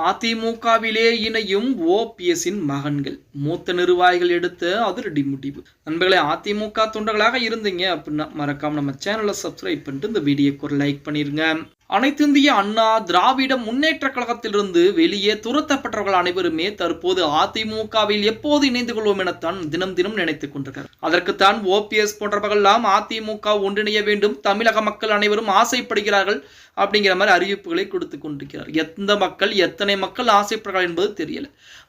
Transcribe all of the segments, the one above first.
அதிமுகவிலே இணையும் ஓபிஎஸ்ஸின் மகன்கள். மூத்த நிர்வாகிகள் எடுத்த அதிரடி முடிவு. நண்பர்களே, அதிமுக தொண்டர்களாக இருந்தீங்க அப்படின்னா மறக்காம நம்ம சேனலை சப்ஸ்கிரைப் பண்ணிட்டு இந்த வீடியோக்கு ஒரு லைக் பண்ணிருங்க. அனைத்திந்திய அண்ணா திராவிட முன்னேற்ற கழகத்திலிருந்து வெளியே துரத்தப்பட்டவர்கள் அனைவருமே தற்போது அதிமுகவில் எப்போது இணைந்து கொள்வோம் எனத்தான் தினம் தினம் நினைத்துக் கொண்டிருக்கிறார். அதற்குத்தான் ஓபிஎஸ் போன்றவர்கள்லாம் அதிமுக ஒன்றிணைய வேண்டும், தமிழக மக்கள் அனைவரும் ஆசைப்படுகிறார்கள் அப்படிங்கிற மாதிரி அறிவிப்புகளை கொடுத்து கொண்டிருக்கிறார். எந்த மக்கள் எத்தனை மக்கள் ஆசைப்படுகிறார்கள் என்பது தெரியல.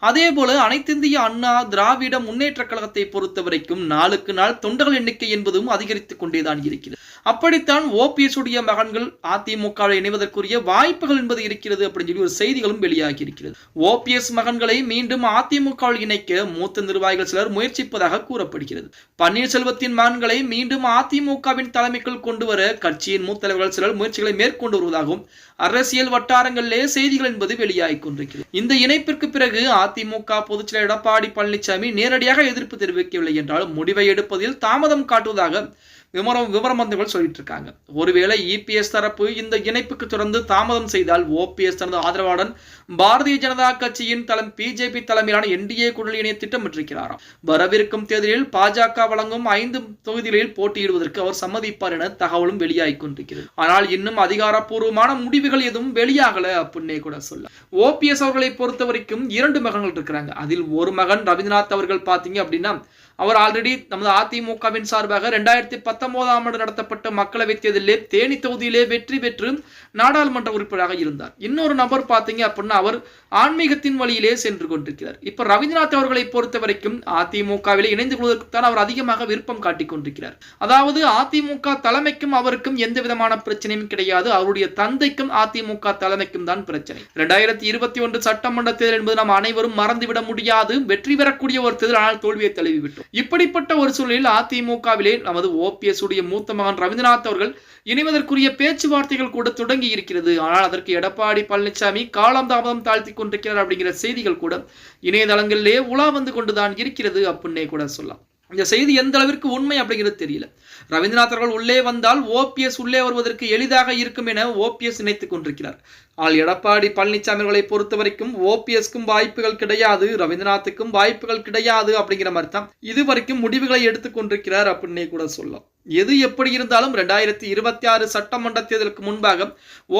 அதே போல அனைத்திந்திய அண்ணா திராவிட முன்னேற்ற கழகத்தை பொறுத்த வரைக்கும் நாளுக்கு நாள் தொண்டர்கள் எண்ணிக்கை என்பதும் அதிகரித்துக் கொண்டேதான் இருக்கிறது. அப்படித்தான் ஓபிஎஸ் உடைய மகன்கள் அதிமுக இணைவதற்குரிய வாய்ப்புகள் என்பது இருக்கிறது அப்படின்னு சொல்லி ஒரு செய்திகளும் வெளியாகி இருக்கிறது. ஓபிஎஸ் மகன்களை மீண்டும் அதிமுகவில் இணைக்க மூத்த நிர்வாகிகள் சிலர் முயற்சிப்பதாக கூறப்படுகிறது. பன்னீர்செல்வத்தின் மகன்களை மீண்டும் அதிமுகவின் தலைமைக்குள் கொண்டு வர கட்சியின் மூத்த தலைவர்கள் சிலர் முயற்சிகளை மேற்கொண்டு வருவதாகவும் அரசியல் வட்டாரங்களிலே செய்திகள் என்பது வெளியாகி கொண்டிருக்கிறது. இந்த இணைப்பிற்கு பிறகு அதிமுக பொதுச் செயலர் எடப்பாடி பழனிசாமி நேரடியாக எதிர்ப்பு தெரிவிக்கவில்லை என்றாலும் முடிவை எடுப்பதில் தாமதம் காட்டுவதாக விவரமந்தர்கள் சொல்லிட்டு இருக்காங்க. ஒருவேளை இபிஎஸ் தரப்பு இந்த இணைப்புக்கு தொடர்ந்து தாமதம் செய்தால் ஓபிஎஸ் தனது ஆதரவாளன் பாரதிய ஜனதா கட்சியின் பிஜேபி தலைமையிலான என்டிஏ கூட்டணி இணைய திட்டமிட்டிருக்கிறாராம். வரவிருக்கும் தேர்தலில் பாஜக வழங்கும் 5 தொகுதிகளில் போட்டியிடுவதற்கு அவர் சம்மதிப்பார் என தகவலும் வெளியாகி கொண்டிருக்கிறது. ஆனால் இன்னும் அதிகாரப்பூர்வமான முடிவுகள் எதுவும் வெளியாகல அப்படின்னே கூட சொல்ல. ஓபிஎஸ் அவர்களை பொறுத்த வரைக்கும் 2 மகன்கள் இருக்கிறாங்க. அதில் ஒரு மகன் ரவீந்திரநாத் அவர்கள் பாத்தீங்க அப்படின்னா அவர் ஆல்ரெடி நமது அதிமுகவின் சார்பாக 2019ஆம் ஆண்டு நடத்தப்பட்ட மக்களவைத் தேர்தலிலே தேனி தொகுதியிலே வெற்றி பெற்று நாடாளுமன்ற உறுப்பினராக இருந்தார். இன்னொரு நபர் பாத்தீங்க அப்படின்னா அவர் ஆன்மீகத்தின் வழியிலே சென்று கொண்டிருக்கிறார். இப்ப ரவீந்திரநாத் அவர்களை பொறுத்த வரைக்கும் அதிமுகவிலே இணைந்து கொள்வதற்குத்தான் அவர் அதிகமாக விருப்பம் காட்டிக் கொண்டிருக்கிறார். அதாவது அதிமுக தலைமைக்கும் அவருக்கும் எந்த விதமான பிரச்சனையும் கிடையாது. அவருடைய தந்தைக்கும் அதிமுக தலைமைக்கும் தான் பிரச்சனை. 2021 சட்டமன்ற தேர்தல் என்பது நாம் அனைவரும் மறந்துவிட முடியாது. வெற்றி பெறக்கூடிய ஒரு தேர்தல், ஆனால் தோல்வியை தழுவிவிட்டோம். இப்படிப்பட்ட ஒரு சூழலில் அதிமுகவிலே நமது ஓபிஎஸ் உடைய மூத்த மகன் ரவீந்திரநாத் அவர்கள் இணைவதற்குரிய பேச்சுவார்த்தைகள் கூட தொடங்கி இருக்கிறது. ஆனால் அதற்கு எடப்பாடி பழனிசாமி காலம் தாமதம் தாழ்த்தி கொண்டிருக்கிறார் அப்படிங்கிற செய்திகள் கூட இணையதளங்களிலே உலா வந்து கொண்டுதான் இருக்கிறது அப்படின்னே கூட சொல்லலாம். இந்த செய்தி எந்த அளவிற்கு உண்மை அப்படிங்கிறது தெரியல. ரவீந்திரநாத் அவர்கள் உள்ளே வந்தால் ஓபிஎஸ் உள்ளே வருவதற்கு எளிதாக இருக்கும் என ஓபிஎஸ் நினைத்துக் கொண்டிருக்கிறார். ஆனால் எடப்பாடி பழனிசாமி அவர்களை பொறுத்த வரைக்கும் ஓபிஎஸ்க்கும் வாய்ப்புகள் கிடையாது, ரவீந்திரநாத்துக்கும் வாய்ப்புகள் கிடையாது அப்படிங்கிற மாதிரி தான் இதுவரைக்கும் முடிவுகளை எடுத்துக் கொண்டிருக்கிறார் அப்படின்னே கூட சொல்லலாம். எது எப்படி இருந்தாலும் 2026 சட்டமன்ற தேர்தலுக்கு முன்பாக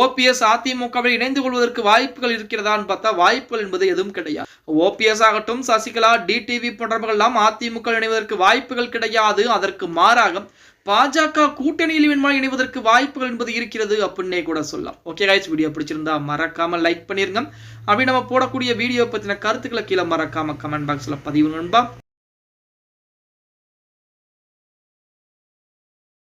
ஓபிஎஸ் அதிமுகவில் இணைந்து கொள்வதற்கு வாய்ப்புகள் இருக்கிறதான்னு பார்த்தா வாய்ப்புகள் என்பது எதுவும் கிடையாது. ஓபிஎஸ் ஆகட்டும், சசிகலா, டிடிவி போன்றவர்கள் எல்லாம் அதிமுக இணைவதற்கு வாய்ப்புகள் கிடையாது. அதற்கு மாறாக பாஜக கூட்டணியில் இணைவதற்கு வாய்ப்புகள் என்பது இருக்கிறது அப்படின்னே கூட சொல்லலாம். ஓகே கைஸ், வீடியோ பிடிச்சிருந்தா மறக்காம லைக் பண்ணிருங்க. அப்படி நம்ம போடக்கூடிய வீடியோ பத்தின கருத்துக்களை கீழே மறக்காம கமெண்ட் பாக்ஸ்ல பதிவு நண்பா.